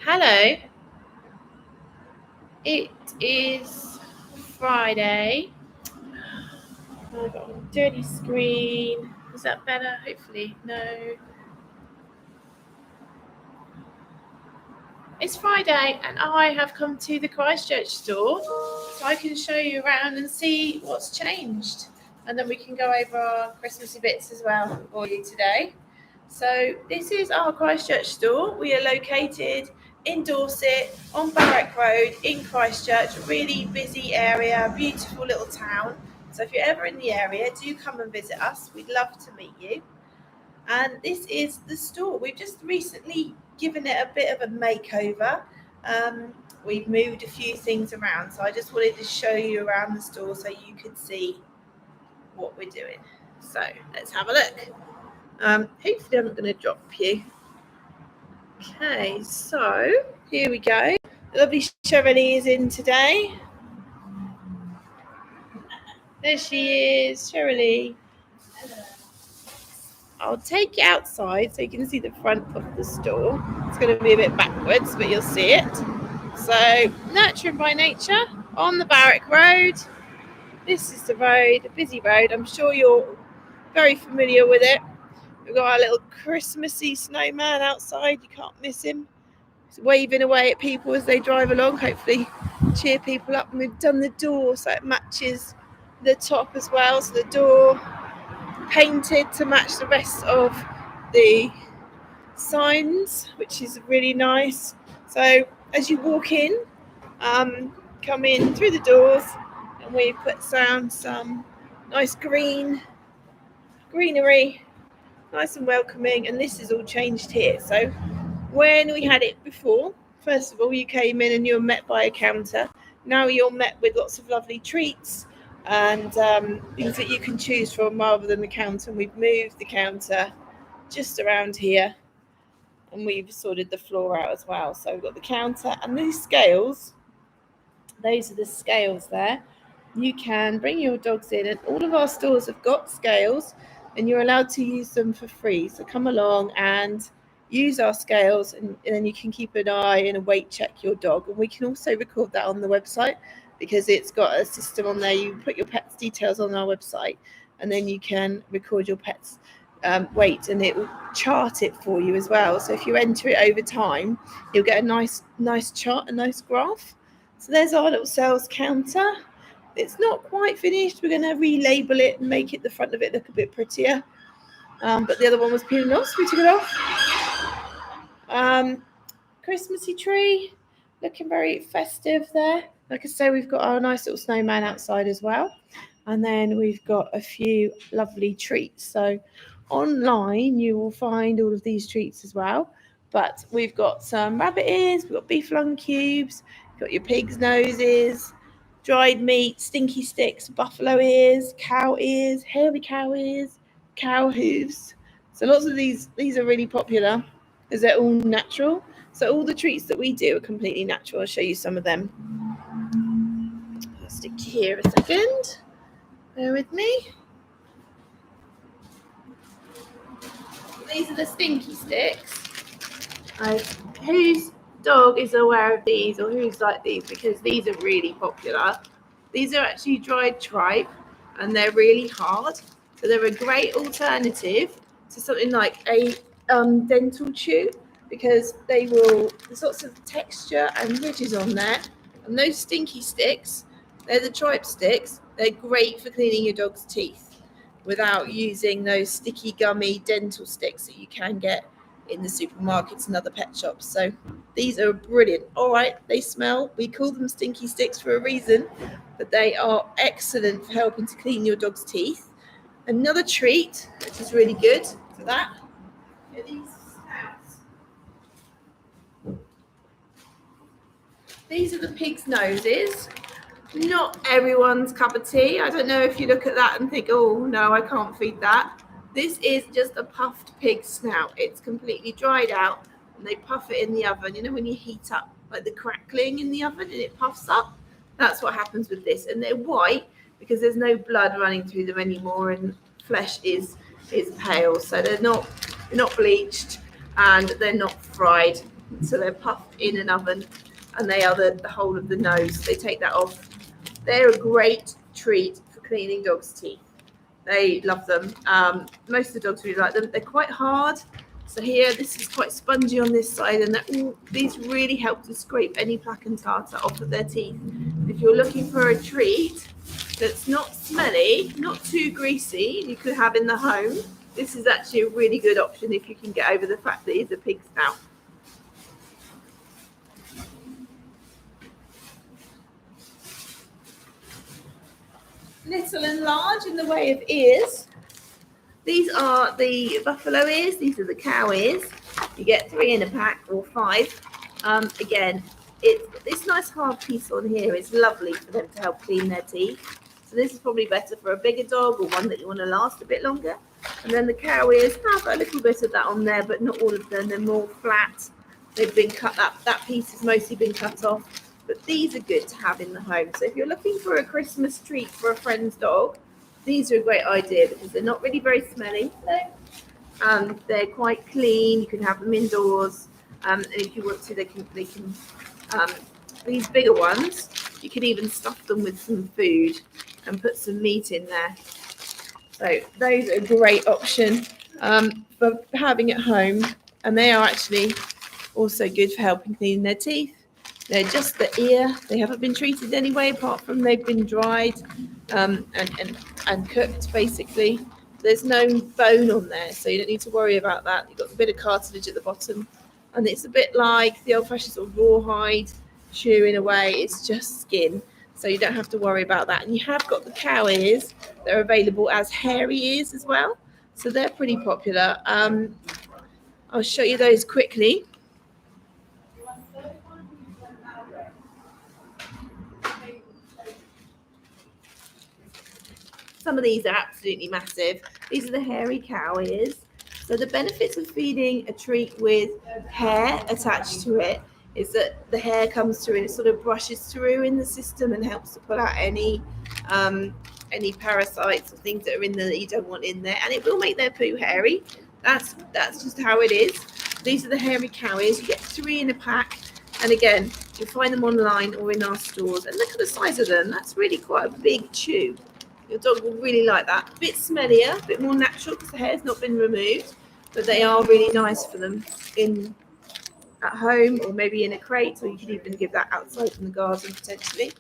Hello, it is Friday. I've got a dirty screen. Is that better? Hopefully, no. It's Friday, and I have come to the Christchurch store so I can show you around and see what's changed. And then we can go over our Christmassy bits as well for you today. So, this is our Christchurch store. We are located in Dorset on Barrack Road in Christchurch, a really busy area, beautiful little town. So, if you're ever in the area, do come and visit us. We'd love to meet you. And this is the store. We've just recently given it a bit of a makeover. We've moved a few things around, so I just wanted to show you around the store so you could see what we're doing. So let's have a look. Hopefully I'm not going to drop you. Okay, so here we go. Lovely Shirley is in today. There she is, Shirley. I'll take you outside so you can see the front of the store. It's going to be a bit backwards, but you'll see it. So, Nurturing by Nature on the Barrack Road. This is the road, a busy road. I'm sure you're very familiar with it. We've got our little Christmassy snowman outside. You can't miss him. He's waving away at people as they drive along. Hopefully cheer people up. And we've done the door so it matches the top as well. So the door painted to match the rest of the signs, which is really nice. So as you walk in, come in through the doors, and we put down some nice greenery, nice and welcoming. And this is all changed here. So when we had it before, first of all, you came in and you were met by a counter. Now you're met with lots of lovely treats and things that you can choose from rather than the counter. And we've moved the counter just around here, and we've sorted the floor out as well. So we've got the counter and these scales. Those are the scales there. You can bring your dogs in, and all of our stores have got scales, and you're allowed to use them for free. So come along and use our scales, and then you can keep an eye and weight check your dog. And we can also record that on the website, because it's got a system on there. You put your pet's details on our website, and then you can record your pet's weight, and it will chart it for you as well. So if you enter it over time, you'll get a nice chart, a nice graph. So there's our little sales counter. It's not quite finished. We're going to relabel it and make the front of it look a bit prettier. But the other one was peeling off, so we took it off. Christmassy tree, looking very festive there. Like I say, we've got our nice little snowman outside as well. And then we've got a few lovely treats. So online, you will find all of these treats as well. But we've got some rabbit ears, we've got beef lung cubes, we've got your pig's noses, dried meat, stinky sticks, buffalo ears, cow ears, hairy cow ears, cow hooves. So lots of these are really popular because they're all natural. So all the treats that we do are completely natural. I'll show you some of them. I'll stick you here a second. Bear with me. These are the stinky sticks. Whose dog is aware of these, or who's like these? Because these are really popular. These are actually dried tripe, and they're really hard. So they're a great alternative to something like a dental chew, because there's lots of texture and ridges on there. And those stinky sticks, they're the tripe sticks. They're great for cleaning your dog's teeth without using those sticky, gummy dental sticks that you can get in the supermarkets and other pet shops. So these are brilliant. All right, they smell. We call them stinky sticks for a reason, but they are excellent for helping to clean your dog's teeth. Another treat, which is really good for that, are these snouts. These are the pig's noses. Not everyone's cup of tea. I don't know if you look at that and think, oh, no, I can't feed that. This is just a puffed pig snout. It's completely dried out, and they puff it in the oven. You know when you heat up, like the crackling in the oven and it puffs up? That's what happens with this. And they're white because there's no blood running through them anymore, and flesh is pale. So they're not bleached, and they're not fried. So they're puffed in an oven, and they are the whole of the nose. They take that off. They're a great treat for cleaning dogs' teeth. They love them. Most of the dogs really like them. They're quite hard. So here, this is quite spongy on this side, and these really help to scrape any plaque and tartar off of their teeth. If you're looking for a treat that's not smelly, not too greasy, you could have in the home, this is actually a really good option if you can get over the fact that it's a pig snout. Little and large in the way of ears. These are the buffalo ears. These are the cow ears. You get 3 in a pack or 5. Again, this nice hard piece on here is lovely for them to help clean their teeth. So this is probably better for a bigger dog or one that you want to last a bit longer. And then the cow ears have a little bit of that on there, but not all of them. They're more flat. They've been cut. That piece has mostly been cut off. But these are good to have in the home. So if you're looking for a Christmas treat for a friend's dog, these are a great idea because they're not really very smelly. They're quite clean. You can have them indoors. And if you want to, they can these bigger ones, you can even stuff them with some food and put some meat in there. So those are a great option for having at home. And they are actually also good for helping clean their teeth. They're just the ear. They haven't been treated anyway, apart from they've been dried and cooked, basically. There's no bone on there, so you don't need to worry about that. You've got a bit of cartilage at the bottom. And it's a bit like the old-fashioned sort of rawhide chewing away. It's just skin, so you don't have to worry about that. And you have got the cow ears. They're available as hairy ears as well. So they're pretty popular. I'll show you those quickly. Some of these are absolutely massive. These are the hairy cow ears. So the benefits of feeding a treat with hair attached to it is that the hair comes through and it sort of brushes through in the system and helps to pull out any parasites or things that are in there that you don't want in there. And it will make their poo hairy. That's just how it is. These are the hairy cow ears. You get 3 in a pack. And again, you'll find them online or in our stores. And look at the size of them. That's really quite a big chew. Your dog will really like that. A bit smellier, a bit more natural because the hair's not been removed, but they are really nice for them at home or maybe in a crate, or you can even give that outside in the garden potentially.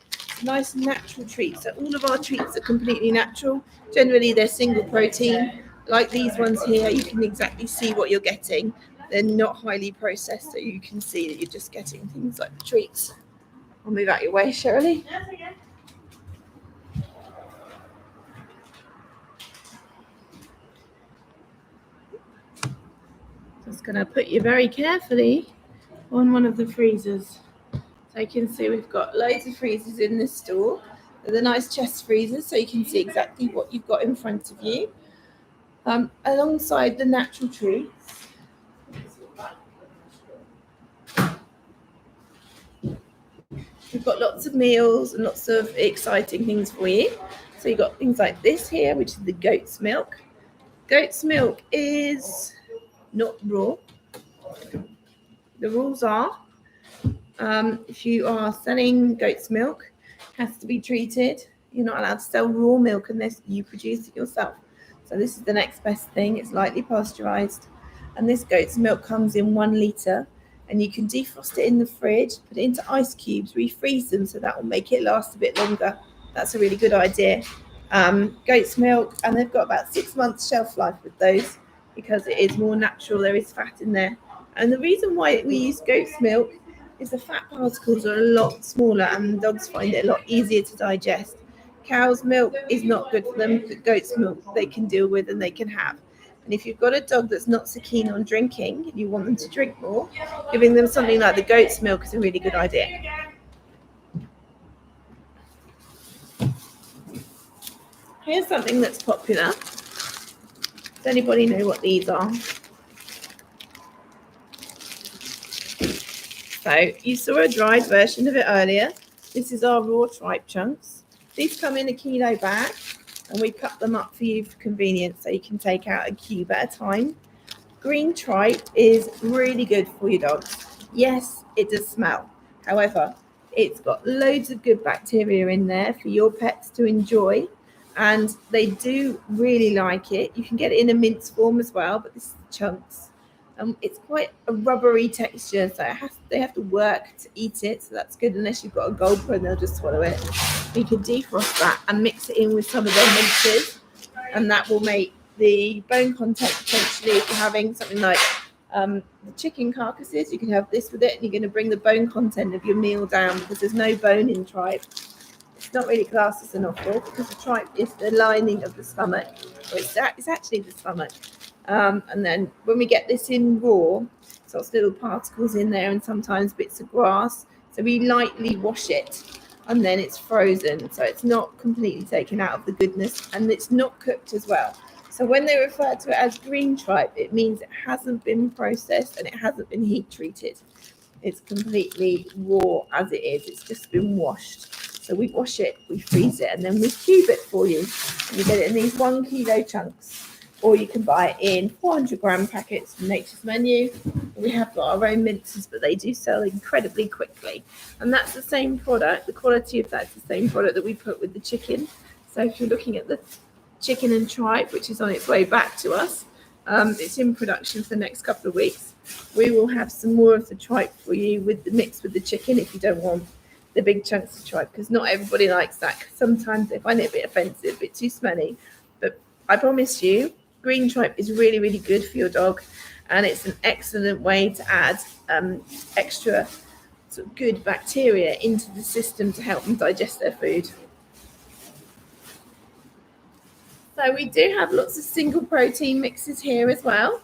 Nice natural treats. So all of our treats are completely natural. Generally, they're single protein. Like these ones here, you can exactly see what you're getting. They're not highly processed, so you can see that you're just getting things like the treats. I'll move out your way, Shirley. Just going to put you very carefully on one of the freezers. So you can see we've got loads of freezers in this store. They're the nice chest freezers, so you can see exactly what you've got in front of you. Alongside the natural treats, we've got lots of meals and lots of exciting things for you. So you've got things like this here, which is the goat's milk. Goat's milk is not raw. The rules are, if you are selling goat's milk, it has to be treated. You're not allowed to sell raw milk unless you produce it yourself. So this is the next best thing. It's lightly pasteurized. And this goat's milk comes in 1 litre. And you can defrost it in the fridge, put it into ice cubes, refreeze them, so that will make it last a bit longer. That's a really good idea. Goat's milk, and they've got about 6 months shelf life with those because it is more natural. There is fat in there. And the reason why we use goat's milk is the fat particles are a lot smaller and dogs find it a lot easier to digest. Cow's milk is not good for them, but goat's milk they can deal with and they can have. And if you've got a dog that's not so keen on drinking and you want them to drink more, giving them something like the goat's milk is a really good idea. Here's something that's popular. Does anybody know what these are? So you saw a dried version of it earlier. This is our raw tripe chunks. These come in a kilo bag and we cut them up for you for convenience so you can take out a cube at a time. Green tripe is really good for your dogs. Yes, it does smell. However, it's got loads of good bacteria in there for your pets to enjoy, and they do really like it. You can get it in a mince form as well, but this is chunks. It's quite a rubbery texture, so they have to work to eat it, so that's good. Unless you've got a goldfish, and they'll just swallow it. You can defrost that and mix it in with some of their minces, and that will make the bone content potentially, if you're having something like the chicken carcasses, you can have this with it, and you're going to bring the bone content of your meal down, because there's no bone in tripe. It's not really classed as an offal, because the tripe is the lining of the stomach, or it's actually the stomach. And then when we get this in raw, so it's little particles in there and sometimes bits of grass, so we lightly wash it, and then it's frozen, so it's not completely taken out of the goodness, and it's not cooked as well. So when they refer to it as green tripe, it means it hasn't been processed and it hasn't been heat treated. It's completely raw as it is. It's just been washed. So we wash it, we freeze it, and then we cube it for you. And you get it in these 1 kilo chunks. Or you can buy it in 400-gram packets from Nature's Menu. We have got our own minces, but they do sell incredibly quickly. And that's the same product. The quality of that's the same product that we put with the chicken. So if you're looking at the chicken and tripe, which is on its way back to us, it's in production for the next couple of weeks. We will have some more of the tripe for you with the mix with the chicken if you don't want the big chunks of tripe, because not everybody likes that. Sometimes they find it a bit offensive, a bit too smelly. But I promise you, green tripe is really, really good for your dog, and it's an excellent way to add extra sort of good bacteria into the system to help them digest their food. So we do have lots of single protein mixes here as well.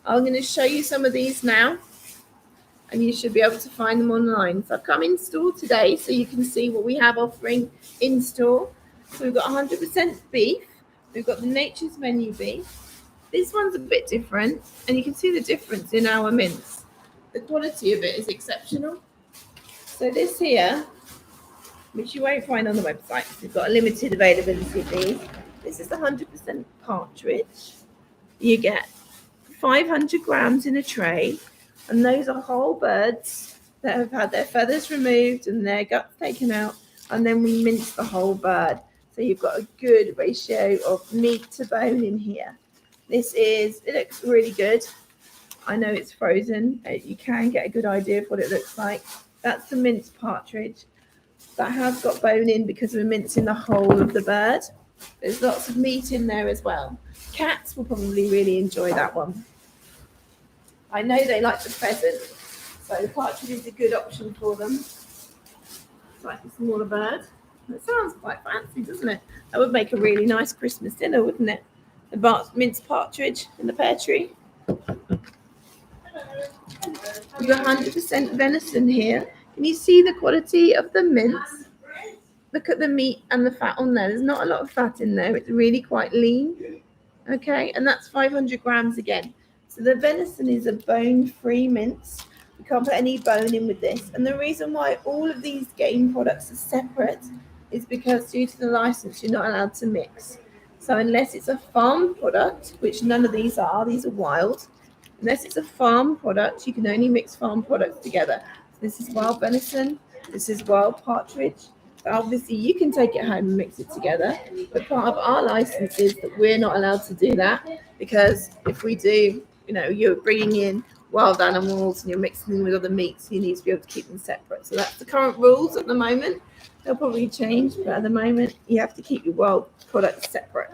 I'm going to show you some of these now, and you should be able to find them online. So I've come in store today so you can see what we have offering in store. So we've got 100% beef. We've got the Nature's Menu beef. This one's a bit different, and you can see the difference in our mince. The quality of it is exceptional. So this here, which you won't find on the website, because we've got a limited availability of these. This is the 100% partridge. You get 500 grams in a tray, and those are whole birds that have had their feathers removed and their guts taken out, and then we mince the whole bird. So you've got a good ratio of meat to bone in here. It looks really good. I know it's frozen. You can get a good idea of what it looks like. That's the minced partridge. That has got bone in because we're mincing the whole of the bird. There's lots of meat in there as well. Cats will probably really enjoy that one. I know they like the pheasant, so the partridge is a good option for them. It's like a smaller bird. It sounds quite fancy, doesn't it? That would make a really nice Christmas dinner, wouldn't it? The minced partridge in the pear tree. We've got 100% venison here. Can you see the quality of the mince? Look at the meat and the fat on there. There's not a lot of fat in there. It's really quite lean. Okay, and that's 500 grams again. So the venison is a bone-free mince. We can't put any bone in with this. And the reason why all of these game products are separate is because due to the license, you're not allowed to mix. So unless it's a farm product, which none of these are wild. Unless it's a farm product, you can only mix farm products together. So this is wild venison. This is wild partridge. So obviously, you can take it home and mix it together. But part of our license is that we're not allowed to do that, because if we do, you're bringing in wild animals and you're mixing them with other meats, you need to be able to keep them separate. So that's the current rules at the moment. They'll probably change, but at the moment, you have to keep your wild products separate.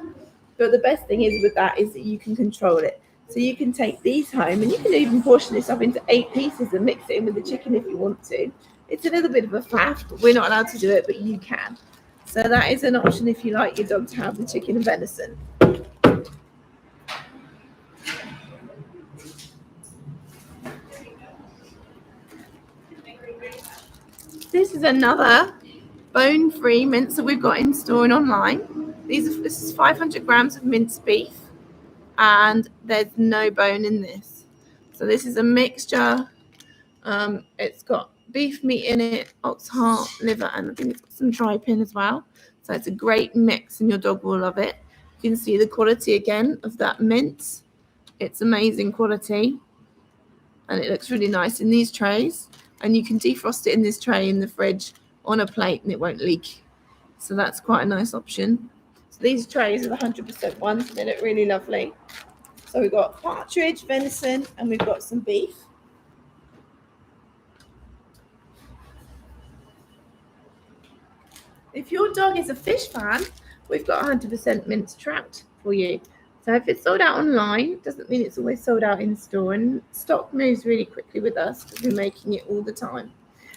But the best thing is with that is that you can control it. So you can take these home, and you can even portion this up into 8 pieces and mix it in with the chicken if you want to. It's a little bit of a faff, but we're not allowed to do it, but you can. So that is an option if you like your dog to have the chicken and venison. This is another bone-free mince that we've got in store and online. This is 500 grams of minced beef, and there's no bone in this. So this is a mixture. It's got beef meat in it, ox heart, liver, and I think it's got some tripe in as well. So it's a great mix, and your dog will love it. You can see the quality again of that mince. It's amazing quality. and it looks really nice in these trays. And you can defrost it in this tray in the fridge on a plate and it won't leak. So that's quite a nice option. So these trays are the 100% ones and they look really lovely. So we've got partridge, venison, and we've got some beef. If your dog is a fish fan, we've got 100% minced trout for you. So if it's sold out online, it doesn't mean it's always sold out in store. And stock moves really quickly with us because we're making it all the time.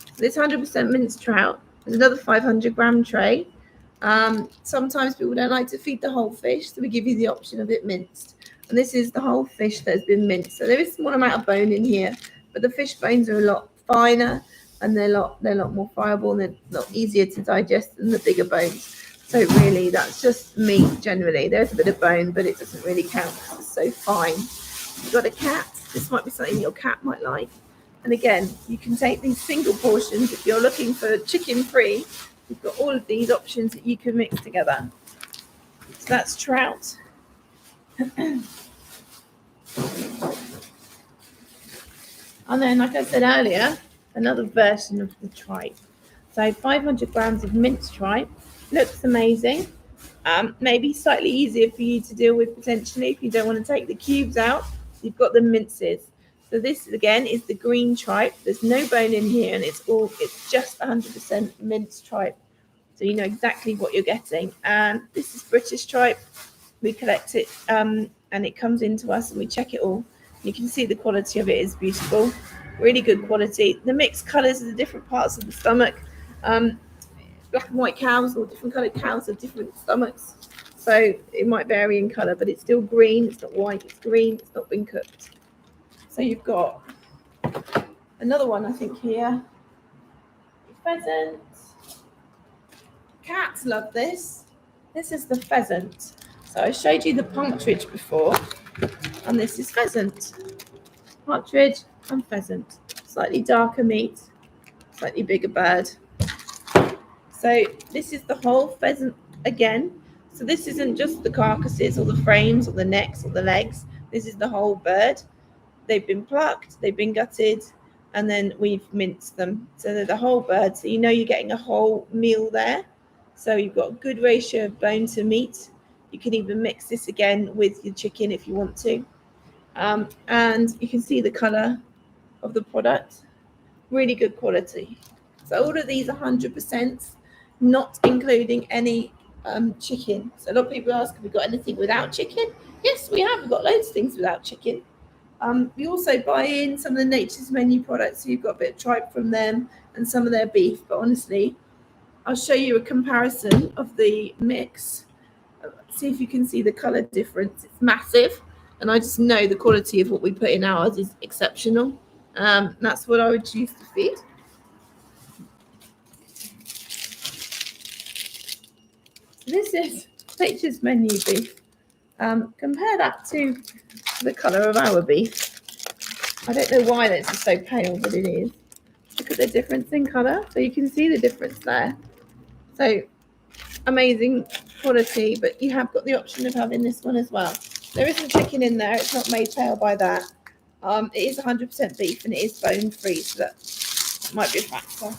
So this 100% minced trout is another 500-gram tray. Sometimes people don't like to feed the whole fish, so we give you the option of it minced. And this is the whole fish that has been minced. So there is a small amount of bone in here, but the fish bones are a lot finer and they're a lot more friable and they're a lot easier to digest than the bigger bones. So really, that's just meat generally. There's a bit of bone, but it doesn't really count because it's so fine. You've got a cat. This might be something your cat might like. And again, you can take these single portions if you're looking for chicken free. You've got all of these options that you can mix together. So that's trout. And then, like I said earlier, another version of the tripe. So 500 grams of minced tripe. Looks amazing. Maybe slightly easier for you to deal with potentially if you don't want to take the cubes out. You've got the minces. So this again is the green tripe. There's no bone in here, and it's just 100% minced tripe. So you know exactly what you're getting. And this is British tripe. We collect it, and it comes into us, and we check it all. You can see the quality of it is beautiful, really good quality. The mixed colours of the different parts of the stomach. Black and white cows or different coloured cows have different stomachs, so it might vary in colour, but it's still green. It's not white, it's green. It's not been cooked. So you've got another one, I think, here. Pheasant. Cats love this. This is the pheasant. So I showed you the partridge before, and this is pheasant. Partridge and pheasant. Slightly darker meat, slightly bigger bird. So this is the whole pheasant again. So this isn't just the carcasses or the frames or the necks or the legs. This is the whole bird. They've been plucked, they've been gutted, and then we've minced them. So they're the whole bird. So you know you're getting a whole meal there. So you've got a good ratio of bone to meat. You can even mix this again with your chicken if you want to. And you can see the colour of the product. Really good quality. So all of these are 100%. Not including any chicken. So a lot of people ask, have we got anything without chicken? Yes, we have. We've got loads of things without chicken. We also buy in some of the Nature's Menu products, so you've got a bit of tripe from them and some of their beef. But honestly, I'll show you a comparison of the mix. See if you can see the colour difference. It's massive, and I just know the quality of what we put in ours is exceptional. That's what I would choose to feed. This is Nature's Menu beef. Compare that to the colour of our beef. I don't know why this is so pale, but it is. Look at the difference in colour. So you can see the difference there. So amazing quality, but you have got the option of having this one as well. There isn't chicken in there. It's not made pale by that. It is 100% beef and it is bone free, so that might be a factor.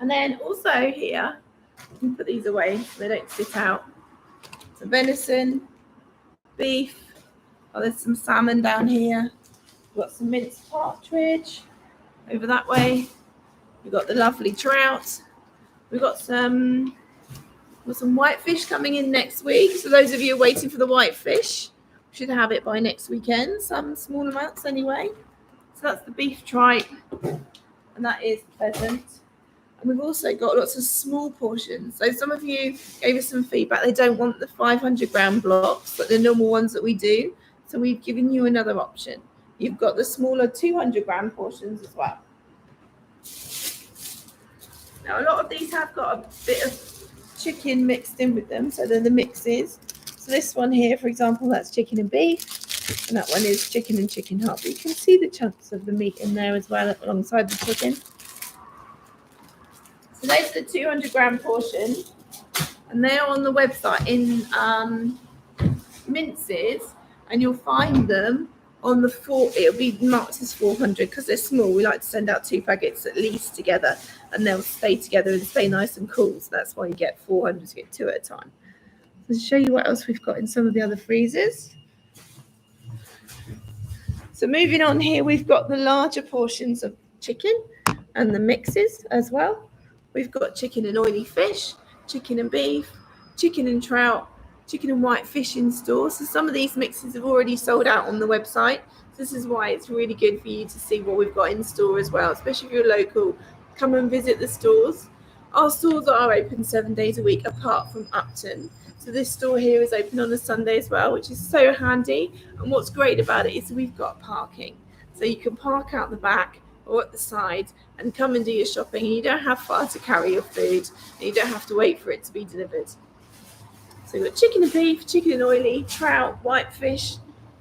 And then also here, you can put these away so they don't sit out. So venison, beef. Oh, there's some salmon down here. We've got some minced partridge over that way. We've got the lovely trout. We've got some whitefish coming in next week. So those of you waiting for the whitefish should have it by next weekend. Some small amounts anyway. So that's the beef tripe, and that is pheasant. And we've also got lots of small portions. So some of you gave us some feedback. They don't want the 500-gram blocks, but the normal ones that we do. So we've given you another option. You've got the smaller 200-gram portions as well. Now, a lot of these have got a bit of chicken mixed in with them. So they're the mixes. So this one here, for example, that's chicken and beef. And that one is chicken and chicken heart. But you can see the chunks of the meat in there as well alongside the chicken. So there's the 200-gram portion, and they're on the website in minces. and you'll find them on the it'll be marked as 400 because they're small. We like to send out 2 packets at least together, and they'll stay together and stay nice and cool. So that's why you get 400 to get 2 at a time. So to show you what else we've got in some of the other freezers. So moving on here, we've got the larger portions of chicken and the mixes as well. We've got chicken and oily fish, chicken and beef, chicken and trout, chicken and white fish in store. So some of these mixes have already sold out on the website. This is why it's really good for you to see what we've got in store as well, especially if you're local. Come and visit the stores. Our stores are open 7 days a week apart from Upton. So this store here is open on a Sunday as well, which is so handy. And what's great about it is we've got parking. So you can park out the back or at the side and come and do your shopping. And you don't have far to carry your food, and you don't have to wait for it to be delivered. So we've got chicken and beef, chicken and oily, trout, white fish.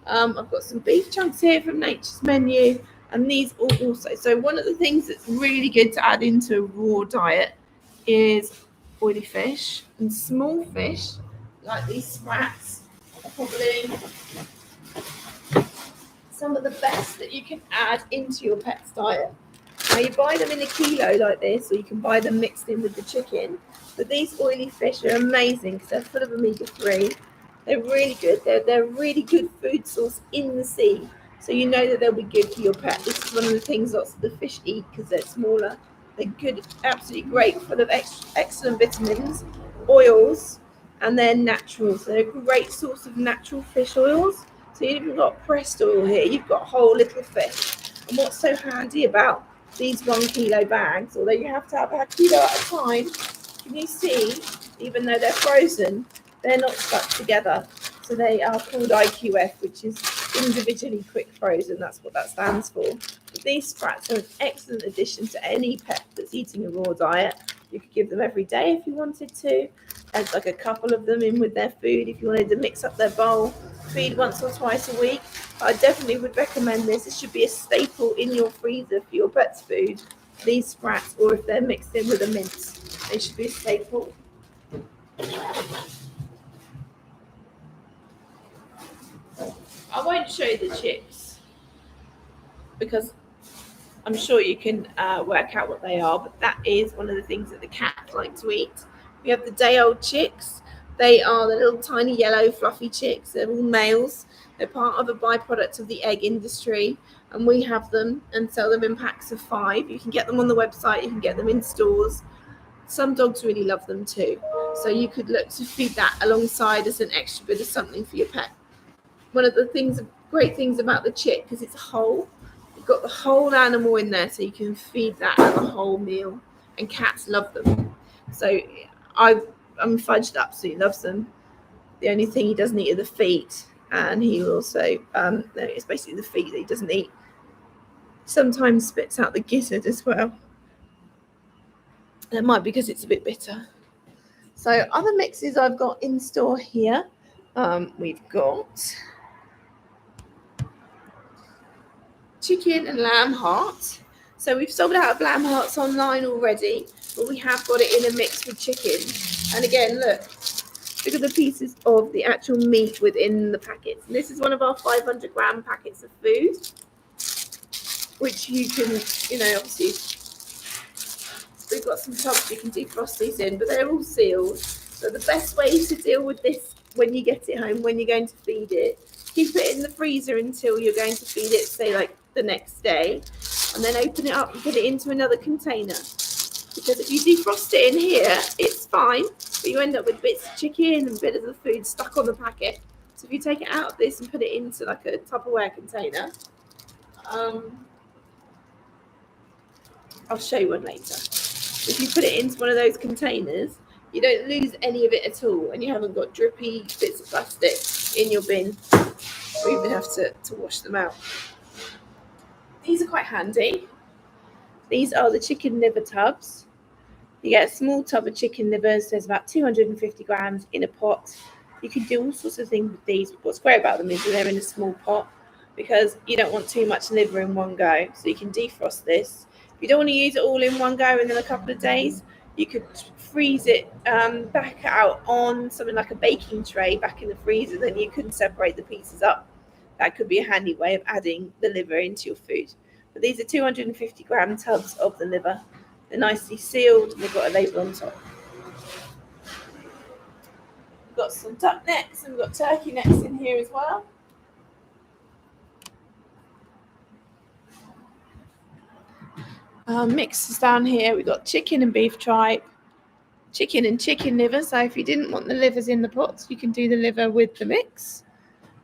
I've got some beef chunks here from Nature's Menu, and these also. So one of the things that's really good to add into a raw diet is oily fish and small fish, like these sprats, are probably some of the best that you can add into your pet's diet. Now you buy them in a kilo like this, or you can buy them mixed in with the chicken. But these oily fish are amazing because they're full of omega-3. They're really good. They're a really good food source in the sea. So you know that they'll be good for your pet. This is one of the things lots of the fish eat because they're smaller. They're good, absolutely great, full of excellent vitamins, oils, and they're natural. So they're a great source of natural fish oils. So you've even got pressed oil here. You've got whole little fish. And what's so handy about these 1 kilo bags, although you have to have a kilo at a time, can you see, even though they're frozen, they're not stuck together. So they are called IQF, which is individually quick frozen. That's what that stands for. But these sprats are an excellent addition to any pet that's eating a raw diet. You could give them every day if you wanted to. Add like a couple of them in with their food if you wanted to mix up their bowl. Feed once or twice a week. I definitely would recommend this. It should be a staple in your freezer for your pet's food. These sprats, or if they're mixed in with a mince, they should be a staple. I won't show you the chips because I'm sure you can work out what they are, but that is one of the things that the cats like to eat. We have the day-old chicks. They are the little tiny yellow fluffy chicks. They're all males. They're part of a byproduct of the egg industry, and we have them and sell them in packs of 5. You can get them on the website. You can get them in stores. Some dogs really love them too. So you could look to feed that alongside as an extra bit of something for your pet. One of the great things about the chick, because it's whole, you've got the whole animal in there, so you can feed that as a whole meal, and cats love them. So Fudge absolutely loves them. The only thing he doesn't eat are the feet, and he also it's basically the feet that he doesn't eat. Sometimes spits out the gizzard as well. That might be because it's a bit bitter. So other mixes I've got in store here, we've got chicken and lamb heart. So we've sold out of lamb hearts online already, but we have got it in a mix with chicken. And again, look at the pieces of the actual meat within the packets. And this is one of our 500 gram packets of food, which you can, obviously, we've got some tubs you can defrost these in, but they're all sealed. So the best way to deal with this when you get it home, when you're going to feed it, keep it in the freezer until you're going to feed it, say like the next day, and then open it up and put it into another container. Because if you defrost it in here, it's fine, but you end up with bits of chicken and bits of the food stuck on the packet. So if you take it out of this and put it into like a Tupperware container, I'll show you one later. If you put it into one of those containers, you don't lose any of it at all, and you haven't got drippy bits of plastic in your bin, or even have to wash them out. These are quite handy. These are the chicken liver tubs. You get a small tub of chicken livers. There's about 250 grams in a pot. You can do all sorts of things with these. What's great about them is that they're in a small pot because you don't want too much liver in one go. So you can defrost this. If you don't want to use it all in one go and in a couple of days, you could freeze it back out on something like a baking tray back in the freezer. Then you can separate the pieces up that could be a handy way of adding the liver into your food. But these are 250-gram tubs of the liver. They're nicely sealed and they've got a label on top. We've got some duck necks and we've got turkey necks in here as well. Mixes down here, we've got chicken and beef tripe, chicken and chicken liver. So if you didn't want the livers in the pots, you can do the liver with the mix.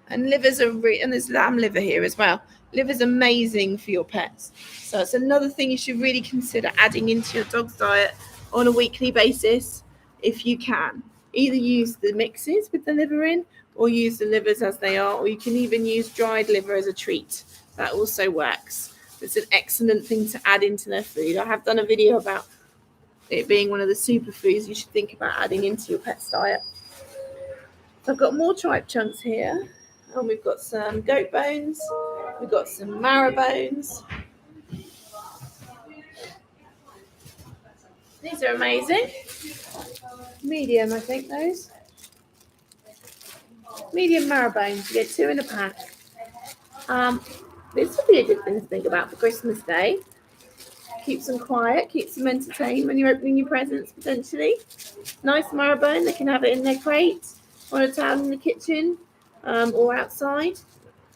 And livers are and there's lamb liver here as well. Liver's amazing for your pets. So it's another thing you should really consider adding into your dog's diet on a weekly basis if you can. Either use the mixes with the liver in or use the livers as they are, or you can even use dried liver as a treat. That also works. It's an excellent thing to add into their food. I have done a video about it being one of the superfoods you should think about adding into your pet's diet. So I've got more tripe chunks here. And we've got some goat bones. We've got some marrow bones. These are amazing. Medium, I think, those. Medium marrow bones. You get 2 in a pack. This would be a good thing to think about for Christmas Day. Keeps them quiet, keeps them entertained when you're opening your presents, potentially. Nice marrow bone. They can have it in their crate, on a towel in the kitchen, or outside.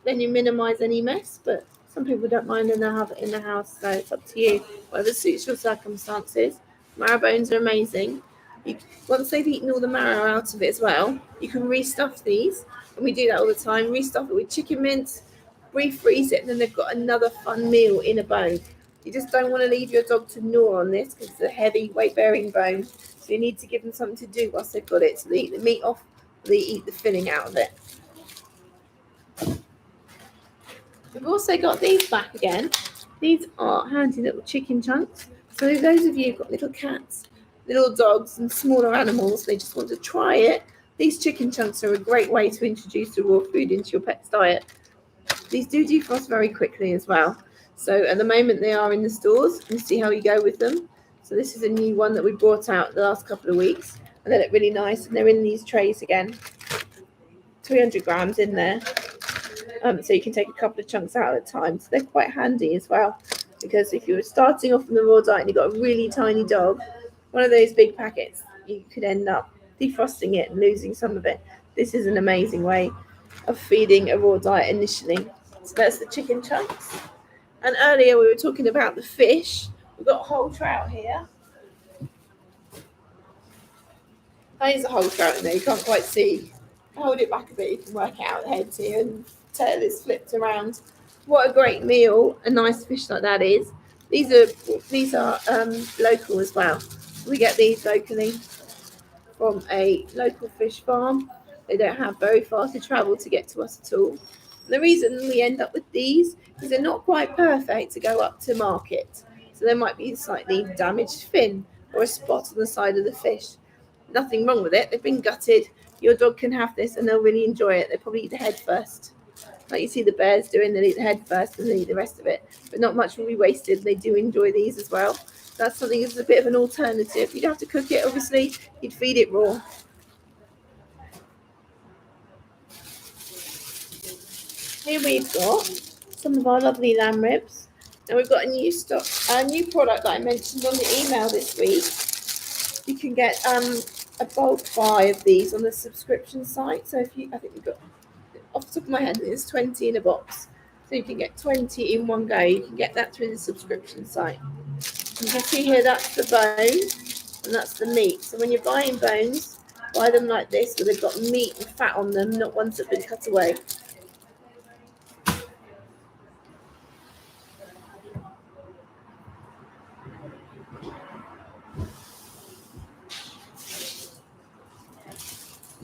Then you minimise any mess, but some people don't mind and they'll have it in the house, so it's up to you, whatever suits your circumstances. Marrow bones are amazing. Once they've eaten all the marrow out of it as well, you can restuff these, and we do that all the time. Restuff it with chicken mince, refreeze it, and then they've got another fun meal in a bone. You just don't want to leave your dog to gnaw on this because it's a heavy weight-bearing bone, so you need to give them something to do whilst they've got it. So they eat the meat off, they eat the filling out of it. We've also got these back again. These are handy little chicken chunks. So those of you who've got little cats, little dogs and smaller animals, they just want to try it, these chicken chunks are a great way to introduce the raw food into your pet's diet. These do defrost very quickly as well. So at the moment they are in the stores, and see how you go with them. So this is a new one that we brought out the last couple of weeks, and they look really nice, and they're in these trays again. 300 grams in there. So you can take a couple of chunks out at a time. So they're quite handy as well, because if you're starting off on the raw diet and you've got a really tiny dog, one of those big packets, you could end up defrosting it and losing some of it. This is an amazing way of feeding a raw diet initially. So that's the chicken chunks. And earlier we were talking about the fish. We've got whole trout here. There's a whole trout in there. You can't quite see. Hold it back a bit. You can work it out the head here, and tail is flipped around. What a great meal a nice fish like that is. These are local as well. We get these locally from a local fish farm. They don't have very far to travel to get to us at all. The reason we end up with these is they're not quite perfect to go up to market. So there might be a slightly damaged fin or a spot on the side of the fish. Nothing wrong with it. They've been gutted. Your dog can have this and they'll really enjoy it. They probably eat the head first. Like you see the bears doing, they'll eat the head first and then eat the rest of it. But not much will be wasted. They do enjoy these as well. That's something that's a bit of an alternative. You don't have to cook it, obviously. You'd feed it raw. Here we've got some of our lovely lamb ribs. Now we've got a new product that I mentioned on the email this week. You can get a bulk buy of these on the subscription site. So I think we've got, off the top of my head, there's 20 in a box. So you can get 20 in one go. You can get that through the subscription site. You can see here that's the bone and that's the meat. So when you're buying bones, buy them like this, where they've got meat and fat on them, not ones that have been cut away.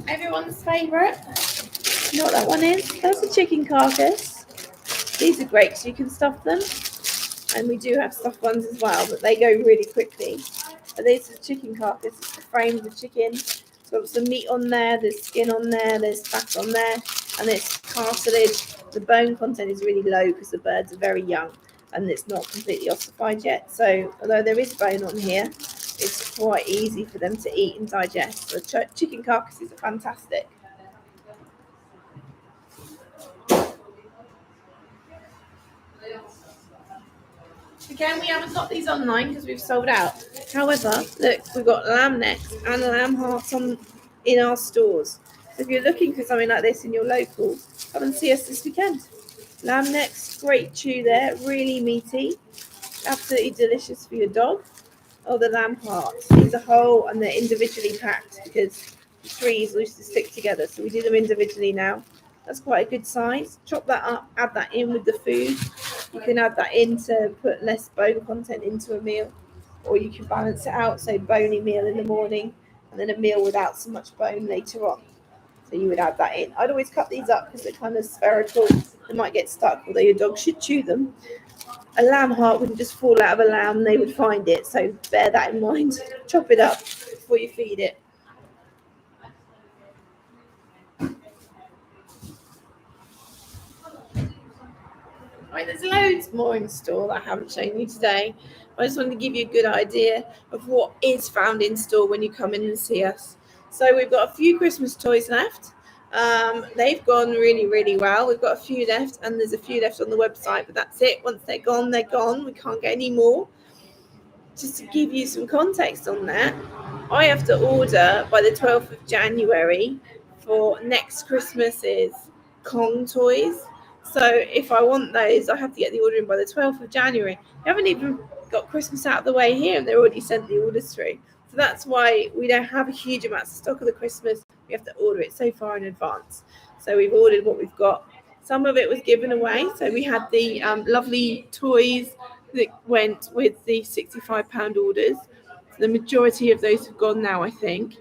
Everyone's favourite. You know what that one is? That's a chicken carcass. These are great because you can stuff them. And we do have stuffed ones as well, but they go really quickly. But this is chicken carcass. It's the frame of the chicken. So there's some meat on there, there's skin on there, there's fat on there, and it's cartilage. The bone content is really low because the birds are very young and it's not completely ossified yet. So although there is bone on here, it's quite easy for them to eat and digest. So chicken carcasses are fantastic. Again, we haven't got these online because we've sold out. However, look, we've got lamb necks and lamb hearts in our stores. So if you're looking for something like this in your local, come and see us this weekend. Lamb necks, great chew there, really meaty, absolutely delicious for your dog. Oh, the lamb hearts. These are whole and they're individually packed because the trees used to stick together. So we do them individually now. That's quite a good size. Chop that up, add that in with the food. You can add that in to put less bone content into a meal, or you can balance it out, so bony meal in the morning and then a meal without so much bone later on. So you would add that in. I'd always cut these up because they're kind of spherical. They might get stuck, although your dog should chew them. A lamb heart wouldn't just fall out of a lamb, they would find it. So bear that in mind. Chop it up before you feed it. Right, there's loads more in store that I haven't shown you today. I just wanted to give you a good idea of what is found in store when you come in and see us. So we've got a few Christmas toys left. They've gone really, really well. We've got a few left, and there's a few left on the website, but that's it. Once they're gone, they're gone. We can't get any more. Just to give you some context on that, I have to order by the 12th of January for next Christmas's Kong toys. So if I want those, I have to get the order in by the 12th of January. We haven't even got Christmas out of the way here, and they're already sent the orders through. So that's why we don't have a huge amount of stock of the Christmas. We have to order it so far in advance. So we've ordered what we've got. Some of it was given away. So we had the lovely toys that went with the £65 orders. So the majority of those have gone now, I think.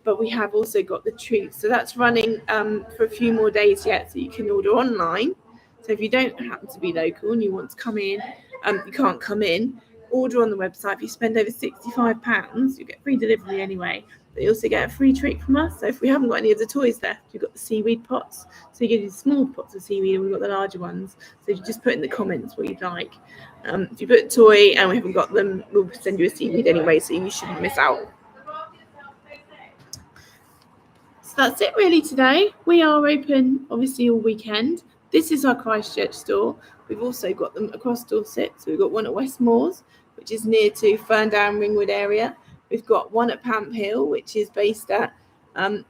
But we have also got the treats. So that's running for a few more days yet. So you can order online. So if you don't happen to be local and you want to come in, you can't come in, order on the website. If you spend over £65, you get free delivery anyway. But you also get a free treat from us. So if we haven't got any of the toys left, we've got the seaweed pots. So you get these small pots of seaweed and we've got the larger ones. So you just put in the comments what you'd like. If you put a toy and we haven't got them, we'll send you a seaweed anyway, so you shouldn't miss out. So that's it really today. We are open obviously all weekend. This is our Christchurch store. We've also got them across Dorset. So we've got one at Westmoors, which is near to Ferndown Ringwood area. We've got one at Pamp Hill, which is based at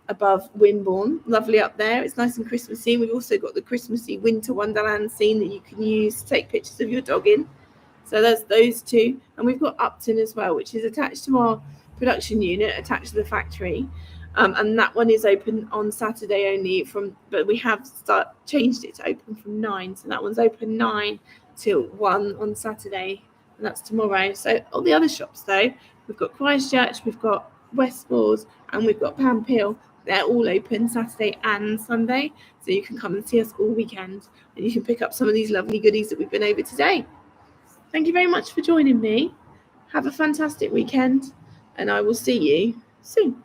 above Wimborne. Lovely up there. It's nice and Christmassy. We've also got the Christmassy winter wonderland scene that you can use to take pictures of your dog in. So there's those two. And we've got Upton as well, which is attached to our production unit, attached to the factory. And that one is open on Saturday only but we have changed it to open from 9. So that one's open 9 till 1 on Saturday. And that's tomorrow. So all the other shops though, we've got Christchurch, we've got Westmoors, and we've got Pamp Hill. They're all open Saturday and Sunday. So you can come and see us all weekend. And you can pick up some of these lovely goodies that we've been over today. Thank you very much for joining me. Have a fantastic weekend. And I will see you soon.